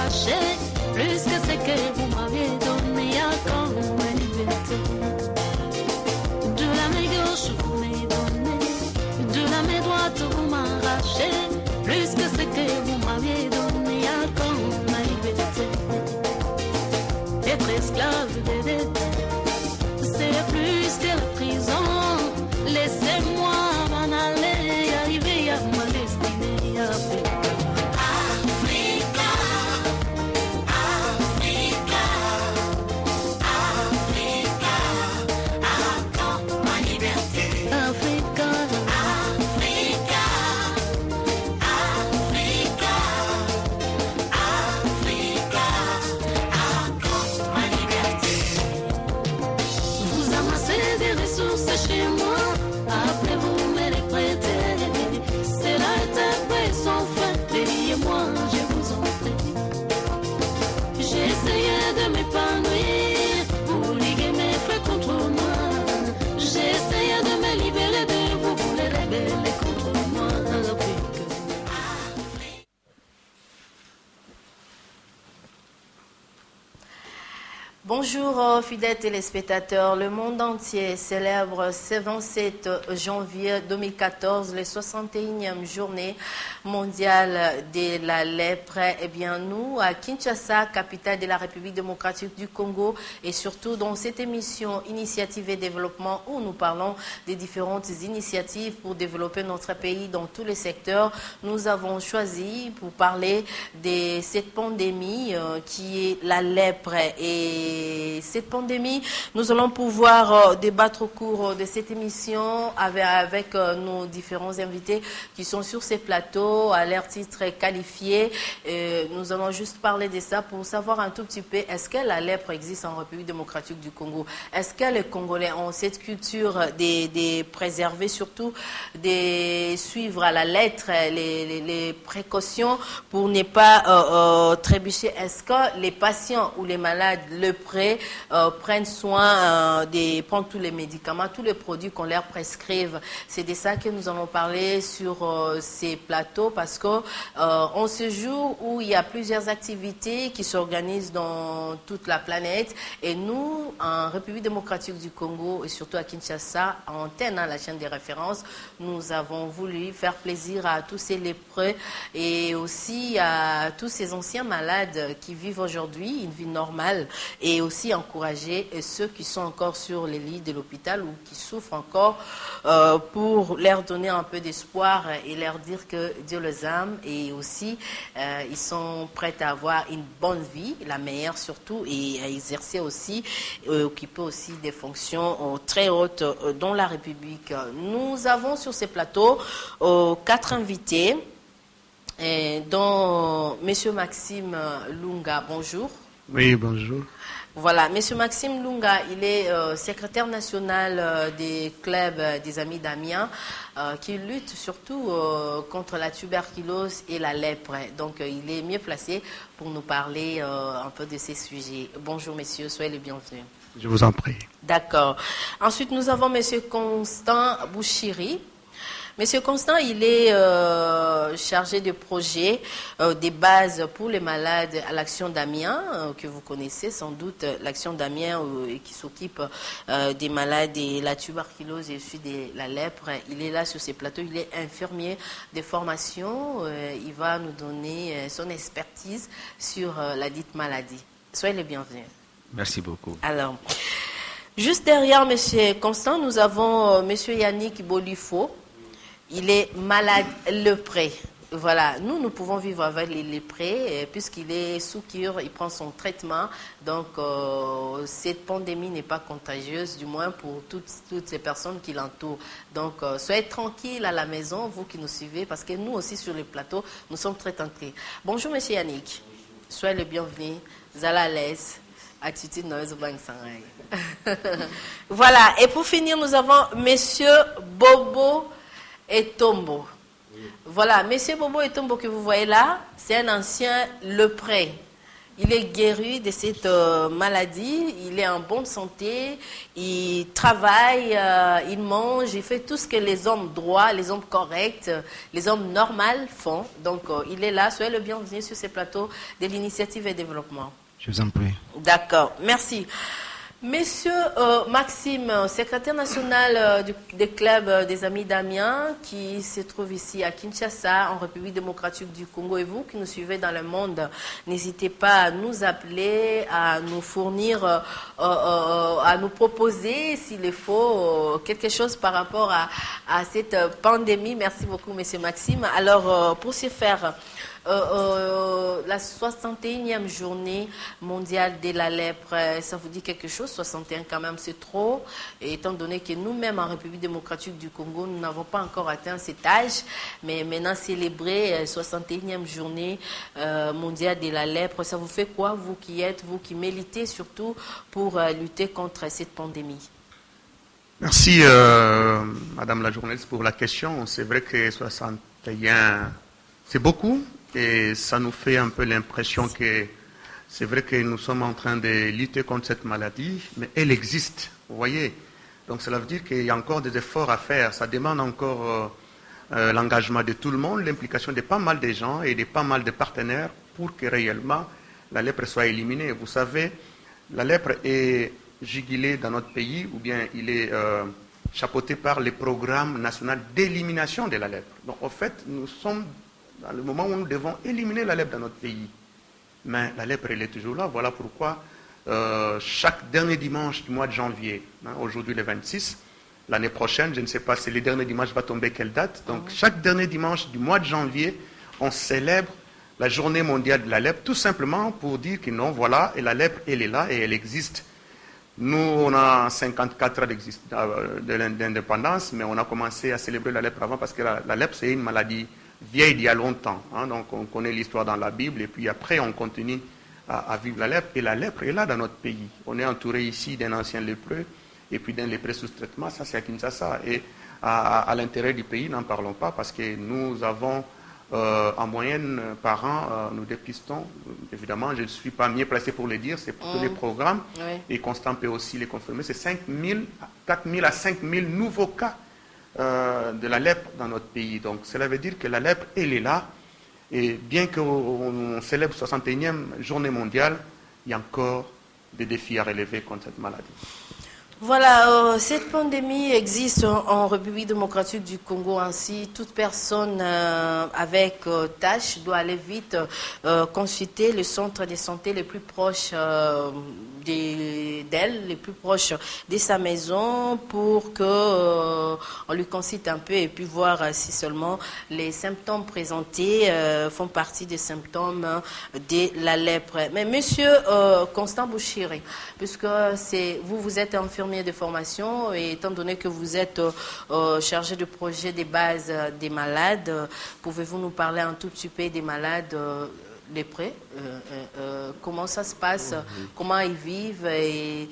m'arracher plus que ce que vous m'aviez donné comme ma liberté. De la main gauche vous m'avez donné, de la main droite vous m'arrachez plus que ce que vous m'aviez donné comme ma liberté. Être esclave des dettes, c'est plus que la prison. Laissez-moi m'en aller, arriver à ma destinée. Africa, Africa, Africa, encore ma liberté. Africa, Africa, Africa, Africa, encore ma liberté. Vous amassez des ressources chez moi. Après vous me les prêtez, c'est là est sans fin, payez-moi, je vous en prie. J'ai essayé de m'épanouir pour liguer mes faits contre moi. J'ai essayé de me libérer de vous pour les rebeller contre moi. Bonjour fidèles téléspectateurs, le monde entier célèbre ce 27 janvier 2014 les 61e journée mondiale de la lèpre. Eh bien nous, à Kinshasa, capitale de la République démocratique du Congo, et surtout dans cette émission Initiative et Développement où nous parlons des différentes initiatives pour développer notre pays dans tous les secteurs, nous avons choisi pour parler de cette pandémie qui est la lèpre. Et cette pandémie, nous allons pouvoir débattre au cours de cette émission avec nos différents invités qui sont sur ces plateaux à leur titre qualifié. Nous allons juste parler de ça pour savoir un tout petit peu, est-ce que la lèpre existe en République démocratique du Congo? Est-ce que les Congolais ont cette culture de préserver, surtout de suivre à la lettre les précautions pour ne pas trébucher? Est-ce que les patients ou les malades prennent soin de prendre tous les médicaments, tous les produits qu'on leur prescrive? C'est de ça que nous allons parler sur ces plateaux, parce que en ce jour où il y a plusieurs activités qui s'organisent dans toute la planète, et nous, en République démocratique du Congo et surtout à Kinshasa, à Antenne, la chaîne des références, nous avons voulu faire plaisir à tous ces lépreux et aussi à tous ces anciens malades qui vivent aujourd'hui une vie normale, et aussi encourager ceux qui sont encore sur les lits de l'hôpital ou qui souffrent encore pour leur donner un peu d'espoir et leur dire que Dieu les aime, et aussi ils sont prêts à avoir une bonne vie, la meilleure surtout, et à exercer aussi, occuper aussi des fonctions très hautes dans la République. Nous avons sur ces plateaux 4 invités, dont M. Maxime Lunga. Bonjour. Oui, bonjour. Voilà, M. Maxime Lunga, il est secrétaire national des clubs des Amis d'Amiens, qui lutte surtout contre la tuberculose et la lèpre. Donc, il est mieux placé pour nous parler un peu de ces sujets. Bonjour, messieurs, soyez les bienvenus. Je vous en prie. D'accord. Ensuite, nous avons M. Constant Bouchiri. Monsieur Constant, il est chargé de projet des bases pour les malades à l'Action d'Amiens, que vous connaissez sans doute, l'Action d'Amiens qui s'occupe des malades de la tuberculose et aussi de la lèpre. Il est là sur ces plateaux, il est infirmier de formation. Il va nous donner son expertise sur la dite maladie. Soyez les bienvenus. Merci beaucoup. Alors, juste derrière Monsieur Constant, nous avons Monsieur Yannick Bolifo. Il est malade lépreux. Voilà, nous pouvons vivre avec les lépreux puisqu'il est sous cure, il prend son traitement. Donc, cette pandémie n'est pas contagieuse, du moins pour toutes ces personnes qui l'entourent. Donc, soyez tranquilles à la maison, vous qui nous suivez, parce que nous aussi sur le plateau, nous sommes très tranquilles. Bonjour, Monsieur Yannick. Soyez le bienvenu. Zala à l'aise. Attitude Noël Voilà, et pour finir, nous avons Monsieur Bobo Etombo. Voilà, Monsieur Bobo Etombo que vous voyez là, c'est un ancien lépreux il est guéri de cette maladie, il est en bonne santé, il travaille, il mange, il fait tout ce que les hommes droits, les hommes corrects, les hommes normaux font. Donc il est là, soyez le bienvenu sur ces plateaux de l'initiative et développement. Je vous en prie. D'accord, merci. Monsieur Maxime, secrétaire national des clubs des Amis d'Amiens, qui se trouve ici à Kinshasa, en République démocratique du Congo, et vous qui nous suivez dans le monde, n'hésitez pas à nous appeler, à nous fournir, à nous proposer, s'il le faut, quelque chose par rapport à cette pandémie. Merci beaucoup, monsieur Maxime. Alors, pour ce faire, la 61e journée mondiale de la lèpre, ça vous dit quelque chose? 61 quand même, c'est trop. Et étant donné que nous-mêmes en République démocratique du Congo, nous n'avons pas encore atteint cet âge, mais maintenant célébrer 61e journée mondiale de la lèpre, ça vous fait quoi, vous qui militez surtout pour lutter contre cette pandémie? Merci, Madame la journaliste, pour la question. C'est vrai que 61, c'est beaucoup. Et ça nous fait un peu l'impression que c'est vrai que nous sommes en train de lutter contre cette maladie, mais elle existe, vous voyez. Donc cela veut dire qu'il y a encore des efforts à faire. Ça demande encore l'engagement de tout le monde, l'implication de pas mal de gens et de pas mal de partenaires pour que réellement la lèpre soit éliminée. Vous savez, la lèpre est jugulée dans notre pays, ou bien il est chapeauté par les programmes nationaux d'élimination de la lèpre. Donc en fait, nous sommes dans le moment où nous devons éliminer la lèpre dans notre pays. Mais la lèpre, elle est toujours là. Voilà pourquoi chaque dernier dimanche du mois de janvier, aujourd'hui le 26, l'année prochaine, je ne sais pas si le dernier dimanche va tomber quelle date, donc chaque dernier dimanche du mois de janvier, on célèbre la journée mondiale de la lèpre, tout simplement pour dire que non, voilà, et la lèpre, elle est là et elle existe. Nous, on a 54 ans d'indépendance, mais on a commencé à célébrer la lèpre avant parce que la lèpre, c'est une maladie vieille d'il y a longtemps. Donc on connaît l'histoire dans la Bible et puis après on continue à vivre la lèpre. Et la lèpre est là dans notre pays. On est entouré ici d'un ancien lépreux et puis d'un lépreux sous traitement. Ça c'est à Kinshasa. Et à l'intérieur du pays, n'en parlons pas parce que nous avons en moyenne par an, nous dépistons. Évidemment, je ne suis pas mieux placé pour le dire. C'est pour tous les programmes. Oui. Et Constant peut aussi les confirmer. C'est 4 000 à 5 000 nouveaux cas de la lèpre dans notre pays. Donc cela veut dire que la lèpre, elle est là. Et bien qu'on célèbre 61e journée mondiale, il y a encore des défis à relever contre cette maladie. Voilà, cette pandémie existe en République démocratique du Congo ainsi. Toute personne avec tâche doit aller vite consulter le centre de santé les plus proches d'elle, les plus proches de sa maison pour que on lui consulte un peu et puis voir si seulement les symptômes présentés font partie des symptômes de la lèpre. Mais monsieur Constant Bouchiri, puisque vous êtes infirmier de formation et étant donné que vous êtes chargé de projet des bases des malades, pouvez-vous nous parler un tout petit peu des malades lépreux, comment ça se passe, comment ils vivent et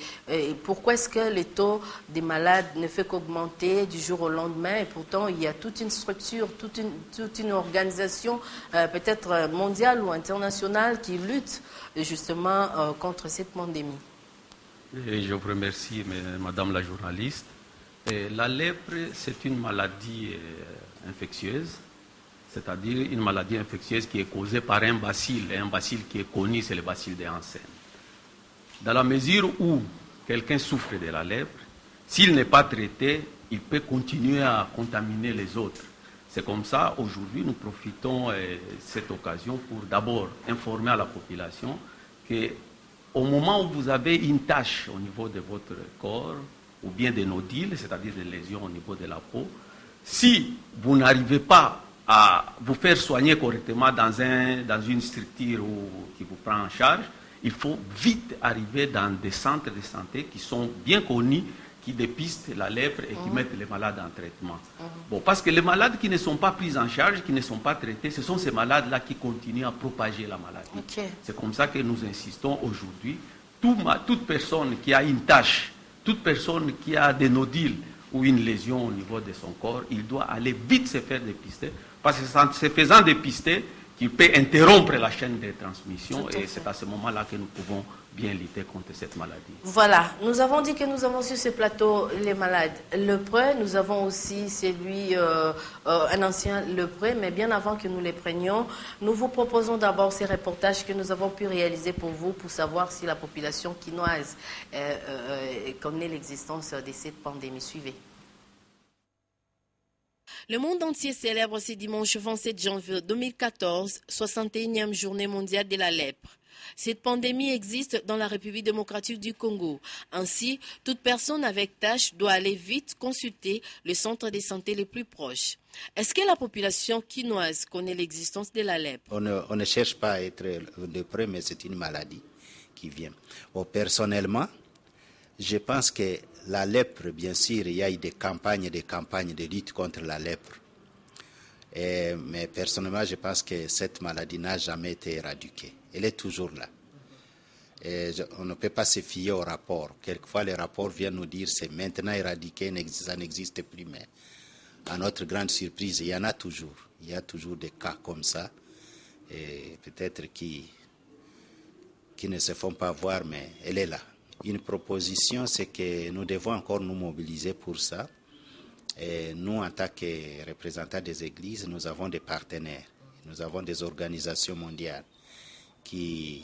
pourquoi est-ce que le taux des malades ne fait qu'augmenter du jour au lendemain et pourtant il y a toute une structure, toute une organisation peut-être mondiale ou internationale qui lutte justement contre cette pandémie. Et je vous remercie, Madame la journaliste. La lèpre, c'est une maladie infectieuse, c'est-à-dire une maladie infectieuse qui est causée par un bacille qui est connu, c'est le bacille de Hansen. Dans la mesure où quelqu'un souffre de la lèpre, s'il n'est pas traité, il peut continuer à contaminer les autres. C'est comme ça, aujourd'hui, nous profitons de cette occasion pour d'abord informer à la population que au moment où vous avez une tache au niveau de votre corps, ou bien des nodules, c'est-à-dire des lésions au niveau de la peau, si vous n'arrivez pas à vous faire soigner correctement dans une structure qui vous prend en charge, il faut vite arriver dans des centres de santé qui sont bien connus, qui dépistent la lèpre et qui mettent les malades en traitement. Bon, parce que les malades qui ne sont pas pris en charge, qui ne sont pas traités, ce sont ces malades-là qui continuent à propager la maladie. Okay. C'est comme ça que nous insistons aujourd'hui. Toute personne qui a une tache, toute personne qui a des nodules ou une lésion au niveau de son corps, il doit aller vite se faire dépister. Parce que c'est en se faisant dépister qui peut interrompre la chaîne de transmission, et c'est à ce moment-là que nous pouvons bien lutter contre cette maladie. Voilà, nous avons dit que nous avons sur ce plateau les malades lépreux, nous avons aussi un ancien lépreux, mais bien avant que nous les prenions, nous vous proposons d'abord ces reportages que nous avons pu réaliser pour vous, pour savoir si la population quinoise connaît l'existence de cette pandémie. Suivez. Le monde entier célèbre ce dimanche 27 janvier 2014, 61e journée mondiale de la lèpre. Cette pandémie existe dans la République démocratique du Congo. Ainsi, toute personne avec tâche doit aller vite consulter le centre de santé le plus proche. Est-ce que la population quinoise connaît l'existence de la lèpre? On ne cherche pas à être lépreux, mais c'est une maladie qui vient. Personnellement, je pense que la lèpre, bien sûr, il y a eu des campagnes de lutte contre la lèpre. Mais personnellement, je pense que cette maladie n'a jamais été éradiquée. Elle est toujours là. On ne peut pas se fier au rapport. Quelquefois, les rapports viennent nous dire que c'est maintenant éradiqué, ça n'existe plus. Mais à notre grande surprise, il y en a toujours. Il y a toujours des cas comme ça. Et peut-être qui ne se font pas voir, mais elle est là. Une proposition, c'est que nous devons encore nous mobiliser pour ça. Et nous, en tant que représentants des églises, nous avons des partenaires. Nous avons des organisations mondiales qui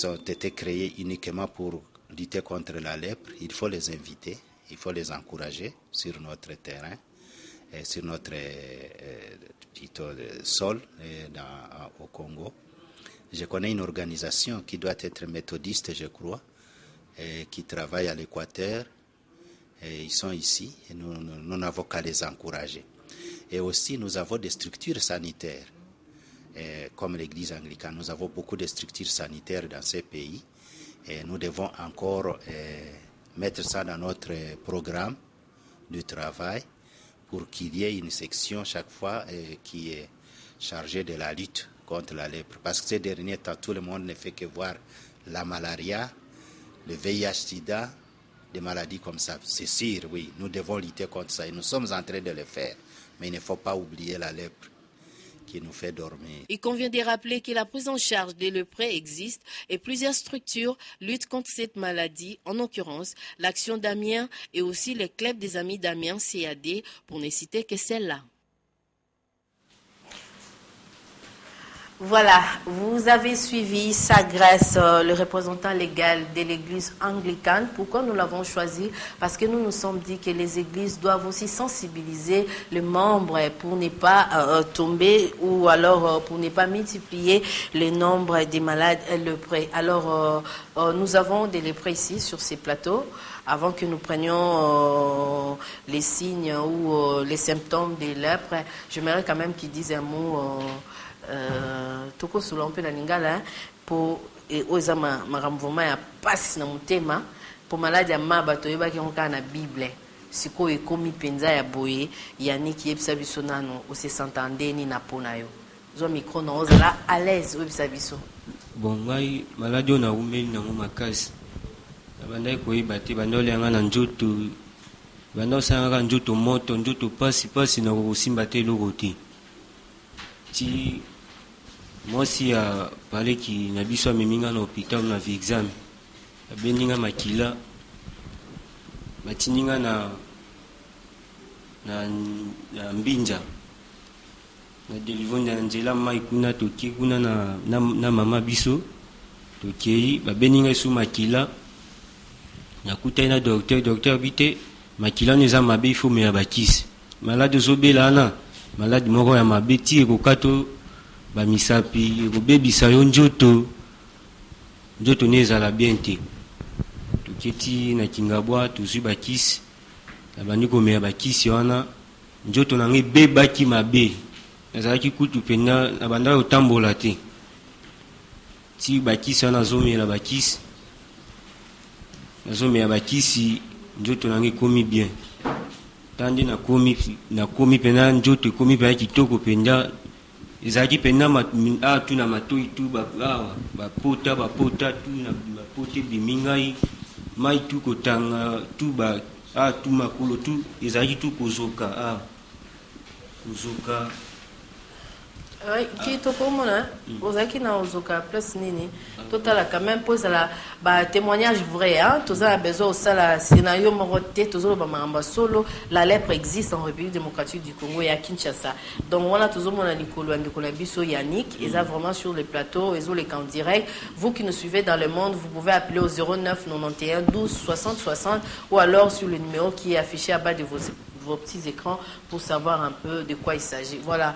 ont été créées uniquement pour lutter contre la lèpre. Il faut les inviter, il faut les encourager sur notre terrain, sur notre sol au Congo. Je connais une organisation qui doit être méthodiste, je crois, qui travaillent à l'Équateur, et ils sont ici, et nous n'avons qu'à les encourager. Et aussi, nous avons des structures sanitaires, comme l'Église anglicane. Nous avons beaucoup de structures sanitaires dans ces pays, et nous devons encore mettre ça dans notre programme de travail pour qu'il y ait une section chaque fois qui est chargée de la lutte contre la lèpre. Parce que ces derniers temps, tout le monde ne fait que voir la malaria, le VIH-Sida, des maladies comme ça. C'est sûr, oui, nous devons lutter contre ça et nous sommes en train de le faire. Mais il ne faut pas oublier la lèpre qui nous fait dormir. Il convient de rappeler que la prise en charge des lépreux existe et plusieurs structures luttent contre cette maladie, en l'occurrence l'Action d'Amiens et aussi le Club des Amis d'Amiens, CAD, pour ne citer que celle-là. Voilà, vous avez suivi Sa Grâce, le représentant légal de l'église anglicane. Pourquoi nous l'avons choisi? Parce que nous nous sommes dit que les églises doivent aussi sensibiliser les membres pour ne pas tomber ou alors pour ne pas multiplier le nombre des malades lépreux. Alors, nous avons des lépreux ici sur ces plateaux. Avant que nous prenions les signes ou les symptômes des lèpres, j'aimerais quand même qu'ils disent un mot. Toko solo mpe na lingala po ozama makamvoma ya pasi na mutema po maladi ya mabato yebaki ngoka na Bible siko ekomi penza ya boye yani ki yebisa biso nano ose santandeni na pona yo zo micro na ozala à l'aise yebisa biso. Bon ngai maladi na umeli na makasi abandai koyeba te bandolenga na njoto bandosanga njoto moto njoto pasi na kosimba te eloko te ti mwasi ya pale ki na biso ameminga na hôpital na vi examen abeninga makila batininga na mbinja na delivo na nzela mai kuna toki kuna na mama biso tokei babeninga su makila nakutai na docteur bite makila neza mabe ifo me ya bakisi malade zobela na malade moko ya mabe ti ekokato bamisapi ekobebisa yo njoto nezala bien te toketi na kingabwa tozwi bakisi nabandi komela bakisi wana njoto nange ebebaki mabe nazalaki kutu mpenza nabandaki kotambola te ti bakisi wana nazomela bakisi njoto nange ekomi bien tandi nakomi mpenza njoto ekomi mpenza kitoko mpenza ezalaki mpenza tu na matoi tu bapota tu na bapote ebimi ngai mai tu kotanga tu tu makolo tu ezalaki tu kozoka. Oui, qui est au commun, aux acquis n'a aux cas plus nini. Total, quand même, pose la témoignage vrai, hein. Tous a besoin au sala scénario moroté, tous au bamamba solo. La lèpre existe en République démocratique du Congo et à Kinshasa. Donc voilà, tous au monde à Nicolo, Nicolas Bisso, Yannick, et ça vraiment sur les plateaux, et les camps directs. Vous qui nous suivez dans le monde, vous pouvez appeler au 09 91 12 60 60 ou alors sur le numéro qui est affiché à bas de vos petits écrans pour savoir un peu de quoi il s'agit. Voilà.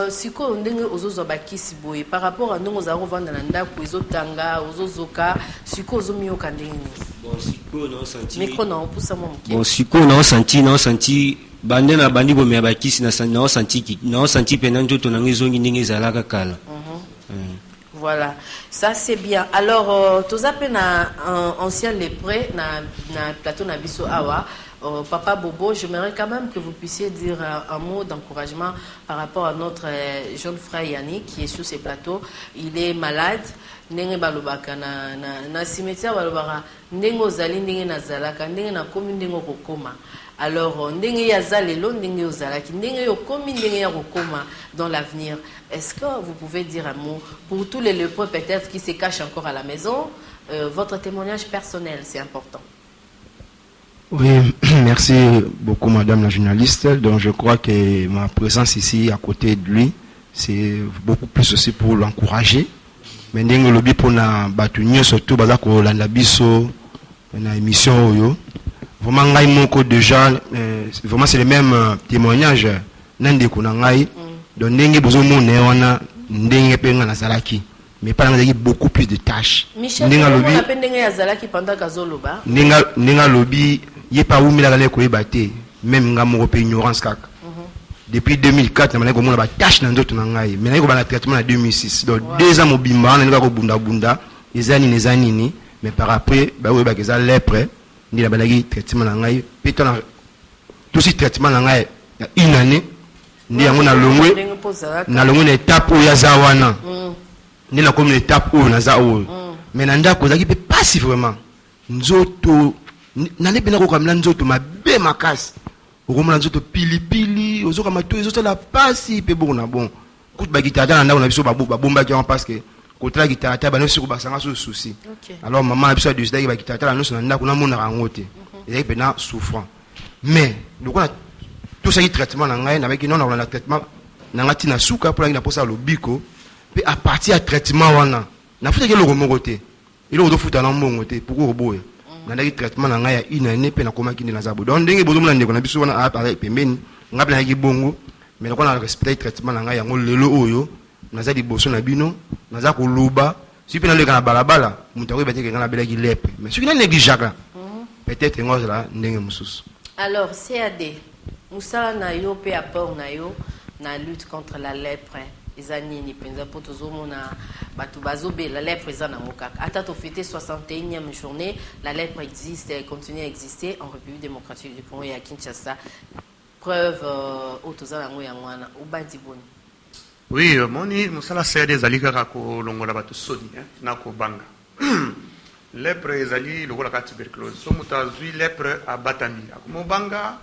Siko ndenge ozozobaki siboye par rapport à nous ozaro vanda nanda ku ezotanga ozozoka siko ozomioka ndenge. Bon siko non senti. Micro non poussa mon mke. Bon siko non senti bande na bandi bo me bakisi na senti pena njoto na ngezongi ndenge ezalaka kala. Voilà, ça c'est bien. Alors, tous appels na ancien lépreux na plateau na biso awa. Papa Bobo, j'aimerais quand même que vous puissiez dire un mot d'encouragement par rapport à notre jeune frère Yannick qui est sur ces plateaux. Il est malade. Ndenge balobaka na cimetière balobaka ndenge ozali ndenge nazalaka ndenge na komi ndenge okokoma. Alors ndenge yaza lelo ndenge ozalaki ndenge yokomi ndenge ya kokoma dans l'avenir. Est-ce que vous pouvez dire un mot pour tous les lépreux peut-être qui se cachent encore à la maison? Votre témoignage personnel, c'est important. Oui, merci beaucoup madame la journaliste. Donc je crois que ma présence ici à côté de lui, c'est beaucoup plus aussi pour l'encourager. Mais ndenge lobi pour na batunyo surtout baza ko landa biso na émission oyo. Vraiment ngai moko déjà vraiment c'est le même témoignage nande ko na ngai. Donc ndenge bozo mona wana ndenge penga na salaki. Mais pas dans beaucoup plus de tâches. Michel, comment on appelle ndenge ya zalaki pendant kazoloba? Ndenge lobi il n'y a pas où il ko ebate même nga moko pe ignorance kaka. Depuis 2004 na ko mona ba tâche na ndoto na ngai mais na ko ba na traitement en 2006 donc 2 ans mobimba na ko bunda bunda ezani mais par après ba we ba keza lèpre ndi na ba traitement na ngai pe na tout ce traitement na ngai une année ndi yango na longwe na étape où ya zawana ndi na comme étape où na za où mais na ndako zaki pe passif vraiment nzoto nane pena ko kamla nzoto mabe makasi okomona nzoto pilipili ozoka mato ezosa la pasi pe bon na bon kutu ba guitare na ndako na biso babomba ki parce que kotala guitare ta ba no siko basanga so souci. Alors maman na biso a décidé ba guitare na no na ndako na mona rangote ezaki pena souffrant mais donc on a tout ça qui traitement na ngai na baki non na traitement na ngati na suka pour na posa lobiko pe à partir à traitement wana na futa ke lo komokote il ozo futa na mbongo te pour boye na traitement na ngai ya une année pe na komaki na zabo donc ndenge bozomona ndeko na biso wana appareil pembeni ngapi na bongo mais na kona respecter traitement na ngai yango lelo oyo naza liboso na bino naza koluba si pe na leka na balabala mutu akoyeba te kenga na belaki lepe mais soki na négligeaka peut-être ngoza la ndenge mususu. Alors CAD musala na yo pe apport na yo na lutte contre la lèpre ezanini penza po tozomona batu bazobe la lèpre ezana mokaka ata to fêter 61e journée la lèpre existe et continue à exister en République démocratique du Congo et à Kinshasa. Preuve otozala ngo yangwana ubandi boni. Oui, moni musala sede zalika ko longola batu sodi na ko banga. Lèpre ezali lokola ka tuberculose. So mutazui lèpre abatandi. Mo banga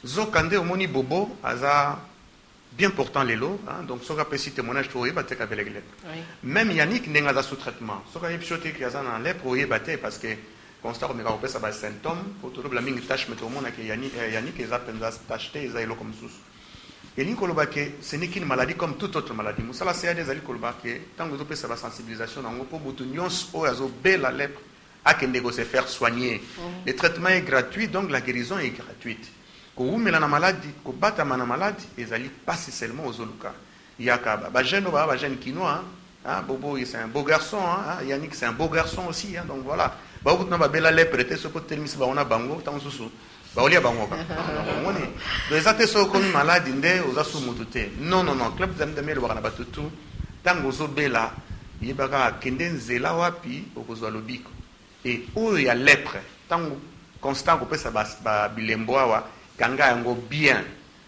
zokande omoni bobo aza bien portant les lots, hein, donc ce qui est témoignage pour y battre avec les lèpres. Même Yannick n'est pas sous traitement. Ce qui est choqué qu'il y a un lèpre pour y battre parce que constat comme il y a des symptômes, pour tout le monde tâche mais tout le monde a que Yannick est à peine acheté, ils ont comme sous. Et l'incolobake, ce n'est qu'une maladie comme toute autre maladie. Nous savons c'est des alicolobake tant que vous avez la sensibilisation, on peut beaucoup de nuances au azo la lèpre à que négocier faire soigner. Le traitement est gratuit donc la guérison est gratuite. Ko umela na maladie, ko bata na maladie, ezali pas seulement aux oluka. Yaka ba jeune ba jeune kinois, hein, Bobo c'est un beau garçon, hein, Yannick c'est un beau garçon aussi, hein, donc voilà. Ba okutna ba bela lèpre te soko telmis ba ona bango tant susu. Ba olia bango ka. On est. Les até so comme maladie ndé ozasu mutute. Non, club zamdamel wa na batutu, tango zo bela, yebaka kende nzela wapi okozwa lobiko. Et o ya lèpre, tango constant ko pesa ba bilemboa wa kanga yango bien.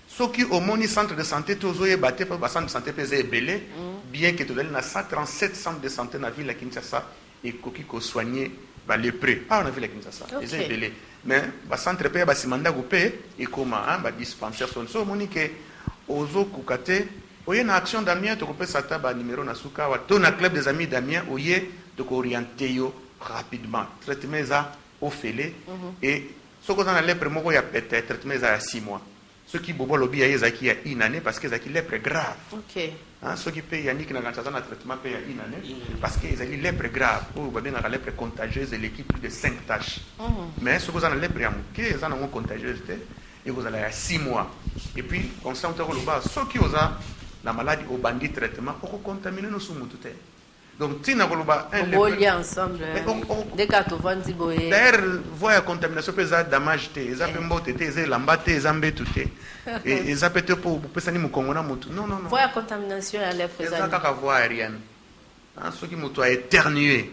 Ce qui au moni centre de santé tozoye baté pa centre de santé pesé belé bien que tozali na 137 centres de santé na ville à Kinshasa et koki ko soigner ba lépreux. Ah on a vu la Kinshasa. Pesé belé. Mais ba centre pe ba simanda ko pe et comment ba dispensaire son so moni que ozo kokate Oye na action d'Amiens to kopesa taba numéro na suka wa to na club des amis d'Amiens oye to ko orienter yo rapidement traitement ça au félé et ce qu'on a lèpre moko ya peut-être traitement ça à 6 mois ceux qui bobo lobby ya ezaki ya une année parce que ezaki lèpre grave. OK. Hein, ceux qui payent Yannick na ganza na traitement paye ya une année parce que ezaki lèpre grave ou ba bien na lèpre contagieuse et l'équipe plus de 5 tâches. Mais ce qu'on a lèpre ya muke ça na contagieuse et vous allez à 6 mois et puis on sent que le bas ceux qui osa la maladie au bandit traitement pour contaminer nos sous-moutoutés. Donc, si nous avons un ensemble, des cas de vente, d'ailleurs, voyez la contamination, peut être damage, ils ont mboté, ils ont lambaté, ils ont bétuté. Et ils ont peut-être pour personne qui Congo na mutu. Non. Voyez la contamination à l'air présent. Ils ont qu'à voir aérienne. Ceux qui mutu a éternué,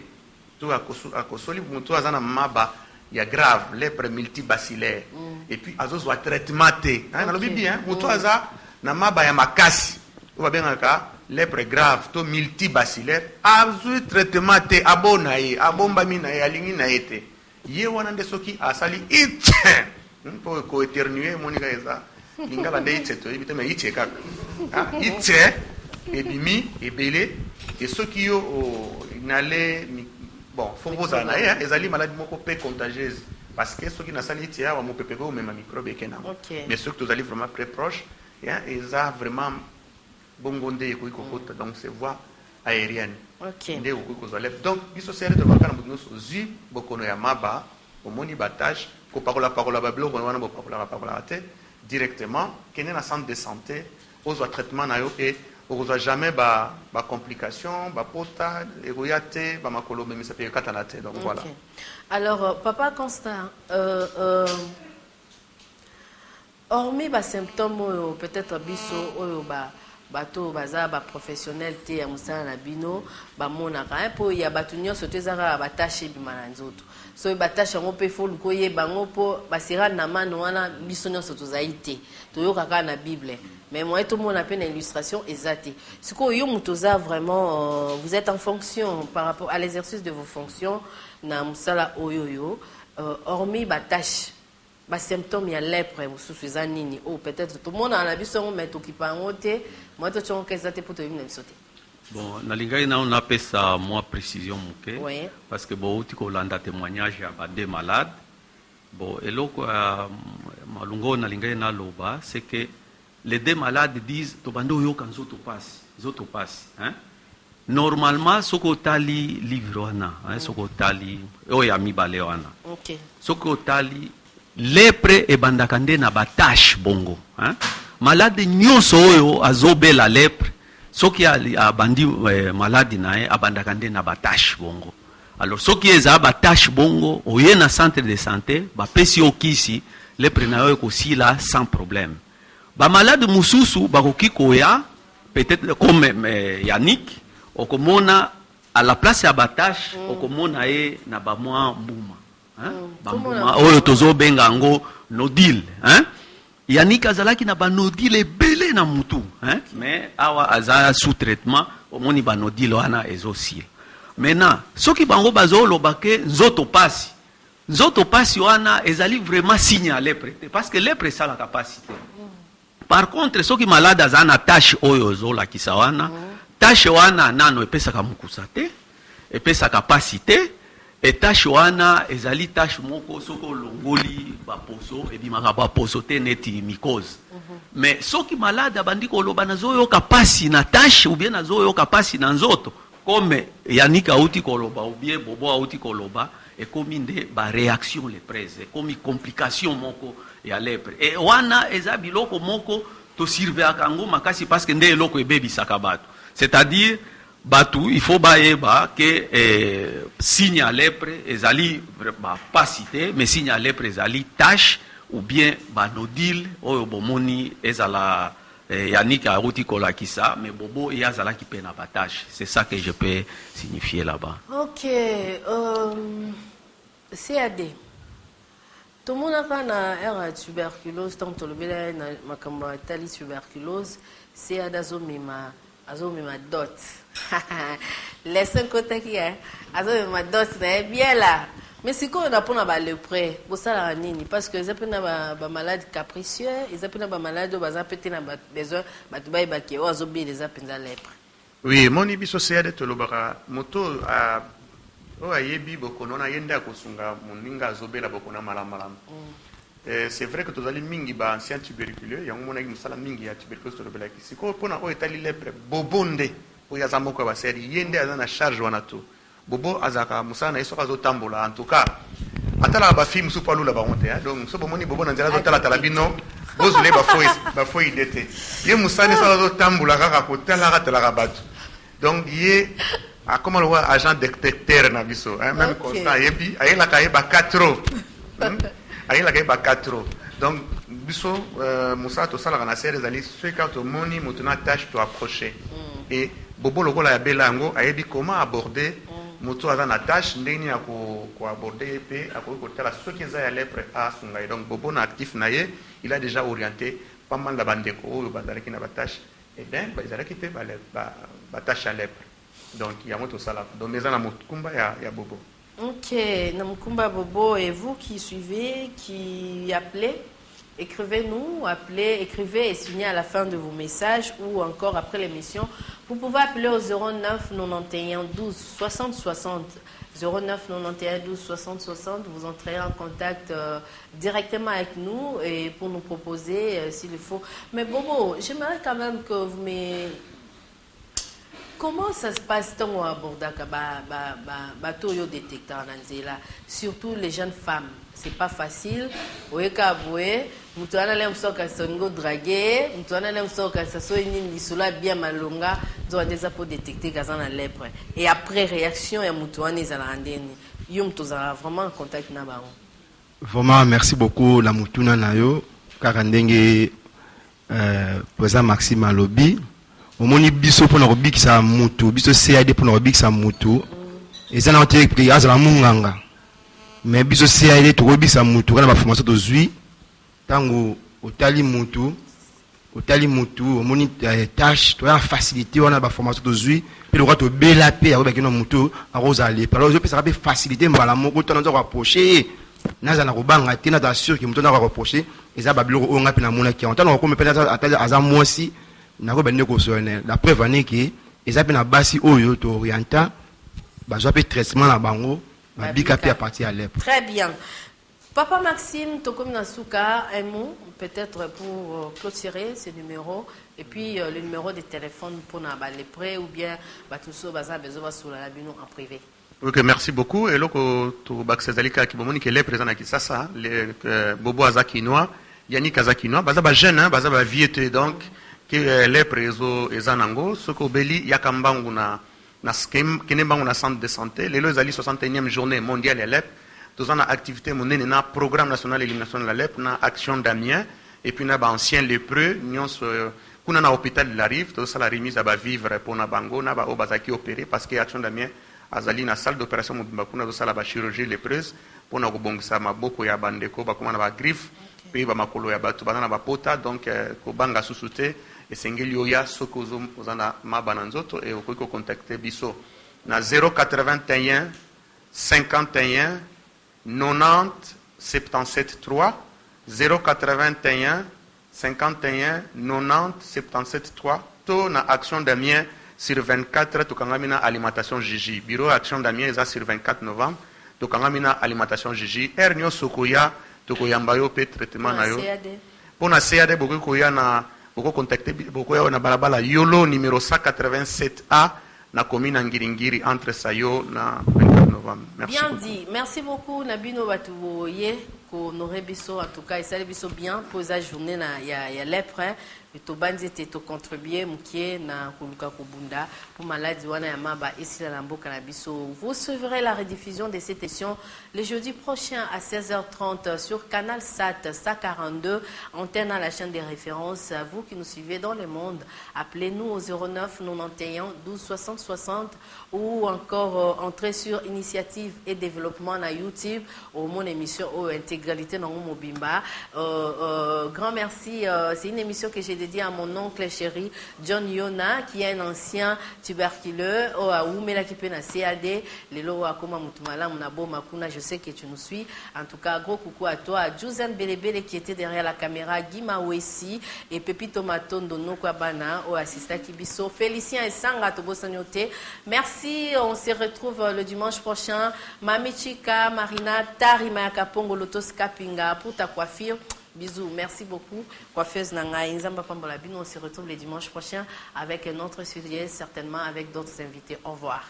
tout à cause de mutu a zana maba, il y a grave, lèpre multibacillaire. Et puis, à cause de traitement, hein, on le dit bien, mutu a za na maba ya makasi. On va bien encore lèpre grave to multibacillaire azu traitement te abona ye abomba mina ye alingi na ete ye wana nde soki asali itche pour ko éternuer monika eza lingala nde itche to ibite me itche kaka itche ebimi ebele et soki yo inale bon faut vous en aller ezali maladie moko pe contagieuse parce que soki na sali itche wa mo pepeko même microbe ekena mais ceux que vous allez vraiment très proche et ça vraiment bongonde ekokota donc c'est voie aérienne. OK. Nde okokozwa donc biso sere de bakana munoso zi bokono ya maba omoni batage ko parola ba bloko wana bo parola te directement kene na centre de santé ozwa traitement na yo et okozwa jamais ba complication ba pota egoyate ba makolo même ça peut katana te donc voilà. Alors papa Constant hormis ba symptômes peut-être biso oyo bato baza ba professionnel te ya musala na bino ba mona ka po ya batu nyonso te zaka ba tâche bimana nzoto so ba tâche ngo pe fo luko ye bango po basira na mano wana biso nyonso tozaite to yoka ka na bible mais moi tout mon appelle une illustration exacte ce que yo mutoza vraiment vous êtes en fonction par rapport à l'exercice de vos fonctions na musala oyoyo hormis ba tâche ba symptômes ya lèpre mususu za nini ou peut-être tout le monde a biso ngo metto ki pangote moi to chongo kezate pour te vimna bisote. Bon nalingai na on appelle ça moi précision muke oui. Parce que bon uti ko landa témoignage ya ba deux malades bon eloko malungo nalingai na loba c'est que les deux malades disent to bando yo kanzo to passe hein normalement soko tali livre wana hein soko tali o ya mibale wana OK soko tali lèpre e bandaka nde na batache bongo hein? Malade nyonso oyo azobela lèpre soki abandi maladi na ye abandaka nde na batache bongo alors soki eza batache bongo oye na centre de santé bapesi okisi lèpre na yo ekosila sans problème bamalade mususu bakoki koya peut-être comme Yannick okomona à la place ya batache okomona ye na bamwa mbuma bambuma oyo tozobenga yango nodile hein Yannick azalaki na banodile ebele na mutu hein mais awa aza sous traitement omoni banodile wana ezosila maintenant soki bango bazoloba ke nzoto pasi wana ezali vraiment signe ya lèpre parce que lèpre ça la capacité par contre soki malade aza na tâche oyo zolakisa wana tâche wana nano epesaka mukusa te epesaka pasi te et tâche wana ezali tâche moko soko longoli ba poso et bimaka ba poso te neti mycose mais soki malade abandi koloba nazoyo kapasi na tâche ou bien nazoyo kapasi na nzoto comme Yannick auti koloba ou bien Bobo auti koloba et comme inde ba réaction les prises comme complication moko ya lèpre et wana eza biloko moko to surveiller kango makasi parce que nde eloko ebebisaka bato c'est-à-dire Batu, il faut baeba que signe à lèpre ezali pas cité mais signe à lèpre ezali tache ou bien banodile oyo bomoni ezala Yannick a routi kolakisa mais bobo yazala ki pena batache c'est ça que je peux signifier là-bas. OK CAD tout le monde a tuberculose tant to lobela na makamba tali tuberculose CAD azomima dot les 5 côtés qui est azomima dot na bien là Mais c'est quand on a pas le prêt, pour ça la nini parce que ça peut na ba malade capricieux, ils appellent na malade baza pété na besoin batubai ba ki ozobi les apenza lèpre. Oui, mon ibiso seade to lobaka moto a o ayebi bokono na yenda kosunga moninga azobela bokono malalam. C'est vrai que tozali mingi ba ancien tuberculeux, yango mona musala mingi ya tuberculose to lobela ki siko pona o etali lèpre bobonde o ya zamoko ba seri yende azana charge wana to. Bobo azaka musana isoka zo tambola en tout cas atala ba film su palula ba honte donc so bomoni bobo na nzela zo tala tala bino bozule ba foi idete ye musana so zo tambola kaka ko tala katala kabatu donc ye a comment le voir agent détecteur na biso même constant yebi ayela ka yeba 4 ayela ka yeba 4 donc biso musa to sala na série zali ce quand to moni mutuna tâche to approcher et bobo lokola ya belango ayebi comment aborder moto aza na tâche ndeni ya ko aborder pe akoki kotala soki eza ya lèpre a sungai donc bobo na actif na ye il a déjà orienté pas mal la bandeko oyo bazalaki na batâche et bien bazalaki pe batâche ya lèpre donc il y a moto sala donc eza na mokumba ya bobo. Ok, na mokumba bobo, et vous qui suivez, qui appelez, écrivez-nous, appelez, écrivez et signez à la fin de vos messages ou encore après l'émission. Vous pouvez appeler au 09 91 12 60 60. 09 91 12 60 60. Vous entrerez en contact directement avec nous et pour nous proposer s'il faut. Mais Bobo, j'aimerais quand même que vous me... Comment ça se passe quand on aborde bateau détecteur là, surtout les jeunes femmes? C'est pas facile. Oeka boé, mutana lem soka songo draguer, mutana lem soka ça so ni lisula bien malonga, donc des pour détecter gazan la lèpre. Et après réaction ya mutana za la ndeni. Yum tozala vraiment en contact na ba. Vraiment merci beaucoup la mutuna nayo car ndenge président Maxime Alobi. Omoni biso pona robikisa mutu, biso CAD pona robikisa mutu. Ezana ote pri azala munganga. Mais biso CAD to robikisa mutu kana ba formation to zui. Tango otali mutu, omoni tâche, to ya facilité wana ba formation to zui. Pe le to bela pe ya robekino mutu a rosale. Par exemple, ça va faciliter mbala moko to na rapprocher. Naza na robanga tina ta sûr que mutu na rapprocher. Eza ba biloko onga pe na mona ki. On tana ko me pe aza moisi. La preuve est que les appels à basi oyo to orienta bazo pe traitement la bango ba bikapi à partir à lèpre. Très bien. Papa Maxime Tokomi Nasuka, un mot peut-être pour clôturer ce numéro et puis le numéro de téléphone pour na ba lèpre ou bien ba tout ça baza besoin sur la bino en privé. OK, merci beaucoup et loko to baksezalika ki bomoni ke lèpre za na kisasa le bobo azakinoa yani kazakinoa baza ba jeune baza ba viete donc que les présos et zanango ce que beli yakambangu na scheme kenembangu na centre de santé les lozali 61e journée mondiale ya lèpre tous en activité monene na programme national d'élimination de la lèpre na action d'Amiens et puis na ba ancien lépreux nyons kuna na hôpital de la Rive tous la remise à ba vivre pour na bango na ba obazaki opéré parce que action d'Amiens azali na salle d'opération mobimba kuna tous la ba chirurgie lépreuse pour na kobongisa maboko ya bandeko ba kuma na ba griffe puis ba makolo ya batu bana na ba pota donc ko banga susute et sengeli oya sokozo ozana mabana nzoto et okoki contacter biso na 081 51 90 77 3 081 51 90 77 3 to na action d'Amiens sur 24 to kangamina alimentation Gigi bureau action d'Amiens eza sur 24 novembre to kangamina alimentation Gigi ernyo sokoya to koyamba yo pe traitement na yo pona CAD bokoki koya na beaucoup contacter beaucoup na balabala yolo numéro 187A na commune Ngiringiri entre Sayo na 24 novembre. Merci. Bien beaucoup. Dit. Merci beaucoup Nabino Batuboye ko norebiso en tout cas ça biso bien pour la journée na ya lèpre et to bandi to contribuer mukie na kuluka kubunda pour maladie wana ya maba ici la mboka na biso. Vous suivrez la rediffusion de cette émission le jeudi prochain à 16h30 sur Canal Sat 142 antenne à la chaîne des références. Vous qui nous suivez dans le monde, appelez-nous au 09 91 12 60 60 ou encore entrez sur initiative et développement na YouTube au mon émission au intégralité dans mon mobimba. Grand merci, c'est une émission que j'ai dédié à mon oncle chéri John Yona, qui est un ancien tuberculeux. Je sais que tu nous suis. En tout cas, gros coucou à toi, à Juzan Belebele qui était derrière la caméra, Guima Wessi et Pepito Matondo Nokwabana, au assistant Kibiso, Félicien et Sanga Tobosanyote. Merci, on se retrouve le dimanche prochain. Mamichika, Marina, Tarima Kapongo, Lotos Kapinga, pour ta coiffure. Bisous, merci beaucoup. Coiffeuse Nangaï, Nzamba Pambolabino, on se retrouve le dimanche prochain avec un autre sujet, certainement avec d'autres invités. Au revoir.